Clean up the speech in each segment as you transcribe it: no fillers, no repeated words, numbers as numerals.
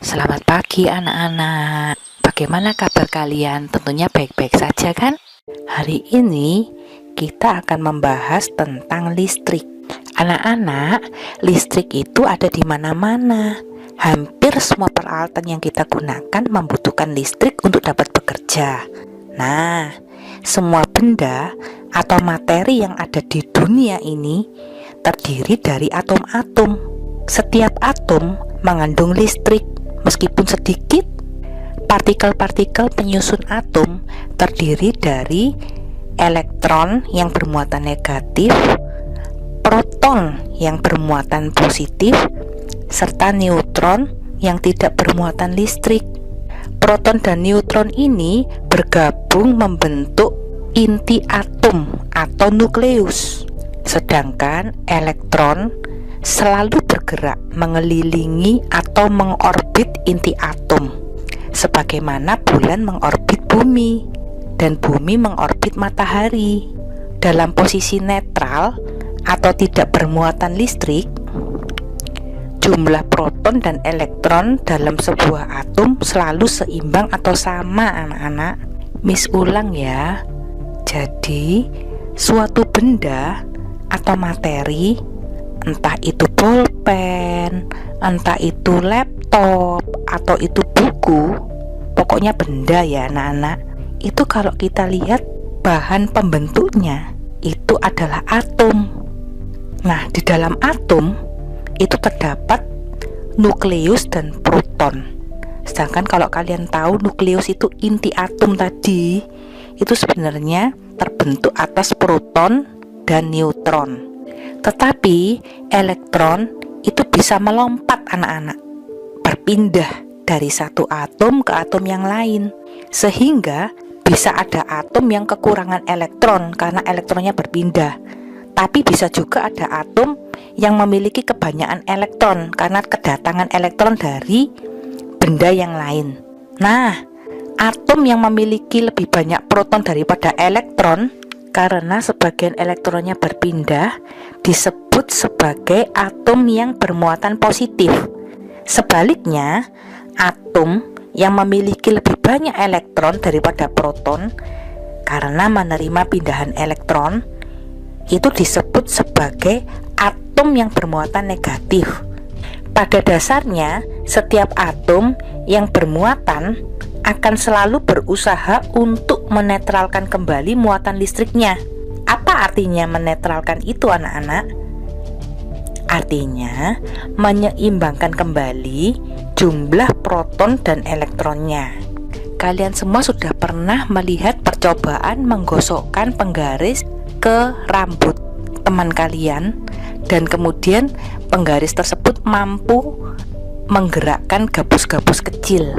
Selamat pagi anak-anak. Bagaimana kabar kalian? Tentunya baik-baik saja kan? Hari ini kita akan membahas tentang listrik. Anak-anak, listrik itu ada di mana-mana. Hampir semua peralatan yang kita gunakan membutuhkan listrik untuk dapat bekerja. Nah, semua benda atau materi yang ada di dunia ini terdiri dari atom-atom. Setiap atom mengandung listrik. Meskipun sedikit, partikel-partikel penyusun atom terdiri dari elektron yang bermuatan negatif, proton yang bermuatan positif, serta neutron yang tidak bermuatan listrik. Proton dan neutron ini bergabung membentuk inti atom atau nukleus, sedangkan elektron selalu bergerak mengelilingi atau mengorbit inti atom, sebagaimana bulan mengorbit bumi dan bumi mengorbit matahari. Dalam posisi netral atau tidak bermuatan listrik, jumlah proton dan elektron dalam sebuah atom selalu seimbang atau sama, anak-anak. Miss ulang ya. Jadi, suatu benda atau materi, entah itu pulpen, entah itu laptop, atau itu buku, pokoknya benda ya anak-anak, itu kalau kita lihat bahan pembentuknya itu adalah atom. Nah, di dalam atom itu terdapat nukleus dan proton. Sedangkan kalau kalian tahu nukleus itu inti atom tadi, itu sebenarnya terbentuk atas proton dan neutron. Tetapi elektron itu bisa melompat anak-anak, berpindah dari satu atom ke atom yang lain, sehingga bisa ada atom yang kekurangan elektron karena elektronnya berpindah. Tapi bisa juga ada atom yang memiliki kebanyakan elektron karena kedatangan elektron dari benda yang lain. Nah, atom yang memiliki lebih banyak proton daripada elektron karena sebagian elektronnya berpindah disebut sebagai atom yang bermuatan positif. Sebaliknya, atom yang memiliki lebih banyak elektron daripada proton karena menerima pindahan elektron itu disebut sebagai atom yang bermuatan negatif. Pada dasarnya, setiap atom yang bermuatan akan selalu berusaha untuk menetralkan kembali muatan listriknya. Apa artinya menetralkan itu, anak-anak? Artinya menyeimbangkan kembali jumlah proton dan elektronnya. Kalian semua sudah pernah melihat percobaan menggosokkan penggaris ke rambut teman kalian, dan kemudian penggaris tersebut mampu menggerakkan gabus-gabus kecil.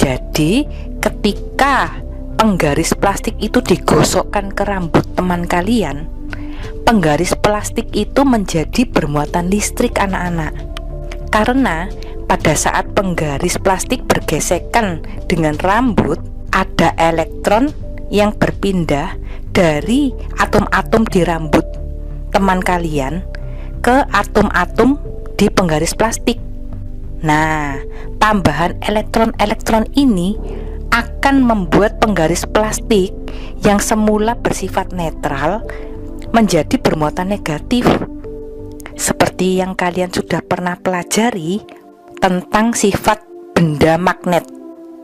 Jadi, ketika penggaris plastik itu digosokkan ke rambut teman kalian, penggaris plastik itu menjadi bermuatan listrik, anak-anak. Karena pada saat penggaris plastik bergesekan dengan rambut, ada elektron yang berpindah dari atom-atom di rambut teman kalian ke atom-atom di penggaris plastik. Nah, tambahan elektron-elektron ini akan membuat penggaris plastik yang semula bersifat netral menjadi bermuatan negatif. Seperti yang kalian sudah pernah pelajari tentang sifat benda magnet,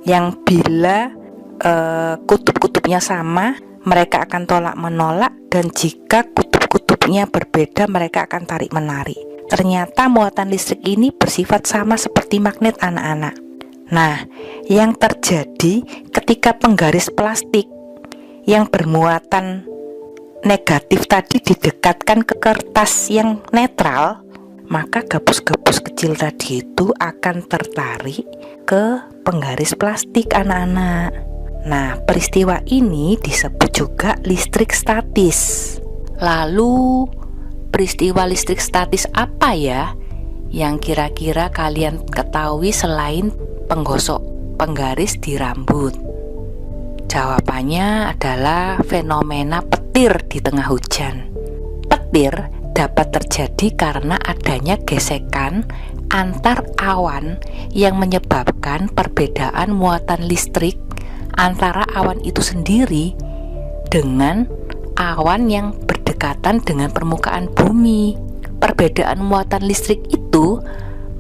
yang bila kutub-kutubnya sama, mereka akan tolak-menolak, dan jika kutub-kutubnya berbeda, mereka akan tarik-menarik. Ternyata muatan listrik ini bersifat sama seperti magnet, anak-anak. Nah, yang terjadi ketika penggaris plastik yang bermuatan negatif tadi didekatkan ke kertas yang netral, maka gabus-gabus kecil tadi itu akan tertarik ke penggaris plastik, anak-anak. Nah, peristiwa ini disebut juga listrik statis. Lalu, peristiwa listrik statis apa ya yang kira-kira kalian ketahui selain penggosok penggaris di rambut? Jawabannya adalah fenomena petir di tengah hujan. Petir dapat terjadi karena adanya gesekan antar awan yang menyebabkan perbedaan muatan listrik antara awan itu sendiri dengan awan yang berdekatan dengan permukaan bumi. Perbedaan muatan listrik itu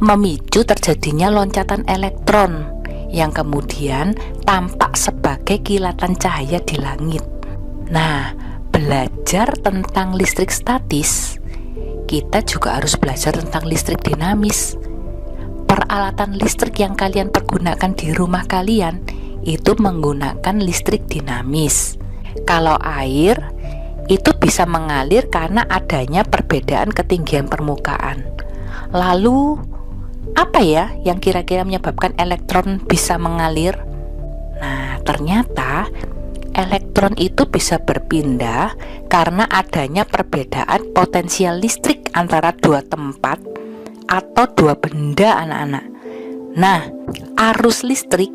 memicu terjadinya loncatan elektron yang kemudian tampak sebagai kilatan cahaya di langit. Nah, belajar tentang listrik statis, kita juga harus belajar tentang listrik dinamis. Peralatan listrik yang kalian pergunakan di rumah kalian itu menggunakan listrik dinamis. Kalau air itu bisa mengalir karena adanya perbedaan ketinggian permukaan. Lalu apa ya yang kira-kira menyebabkan elektron bisa mengalir? Nah, ternyata elektron itu bisa berpindah karena adanya perbedaan potensial listrik antara dua tempat atau dua benda, anak-anak. Nah, arus listrik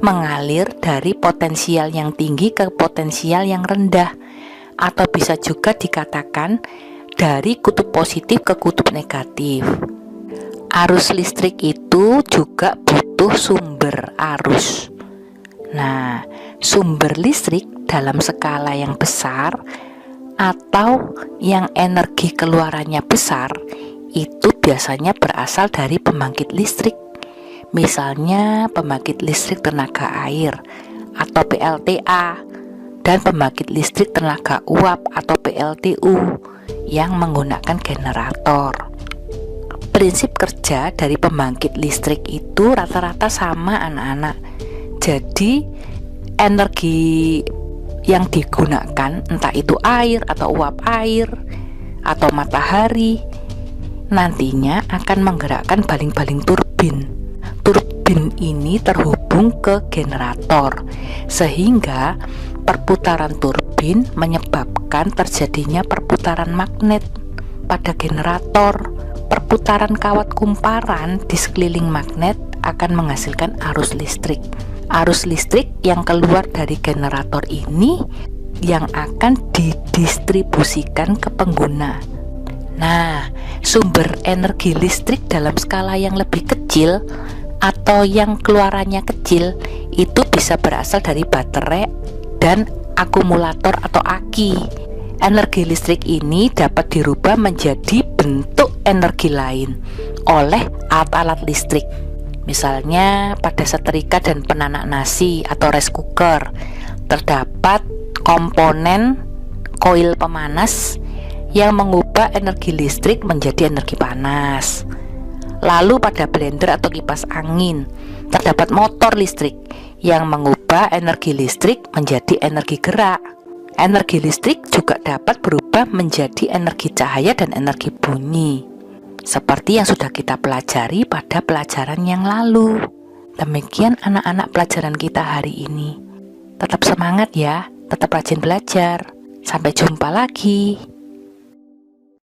mengalir dari potensial yang tinggi ke potensial yang rendah, atau bisa juga dikatakan dari kutub positif ke kutub negatif. Arus listrik itu juga butuh sumber arus. Nah, sumber listrik dalam skala yang besar atau yang energi keluarannya besar itu biasanya berasal dari pembangkit listrik. Misalnya pembangkit listrik tenaga air atau PLTA, dan pembangkit listrik tenaga uap atau PLTU yang menggunakan generator. Prinsip kerja dari pembangkit listrik itu rata-rata sama, anak-anak. Jadi energi yang digunakan, entah itu air atau uap air atau matahari, nantinya akan menggerakkan baling-baling turbin. Turbin ini terhubung ke generator, sehingga perputaran turbin menyebabkan terjadinya perputaran magnet pada generator. Perputaran kawat kumparan di sekeliling magnet akan menghasilkan arus listrik. Arus listrik yang keluar dari generator ini yang akan didistribusikan ke pengguna. Nah, sumber energi listrik dalam skala yang lebih kecil atau yang keluarannya kecil itu bisa berasal dari baterai dan akumulator atau aki. Energi listrik ini dapat dirubah menjadi bentuk energi lain oleh alat-alat listrik. Misalnya pada setrika dan penanak nasi atau rice cooker terdapat komponen koil pemanas yang mengubah energi listrik menjadi energi panas. Lalu pada blender atau kipas angin terdapat motor listrik yang mengubah energi listrik menjadi energi gerak. Energi listrik juga dapat berubah menjadi energi cahaya dan energi bunyi, seperti yang sudah kita pelajari pada pelajaran yang lalu. Demikian anak-anak pelajaran kita hari ini. Tetap semangat ya, tetap rajin belajar. Sampai jumpa lagi.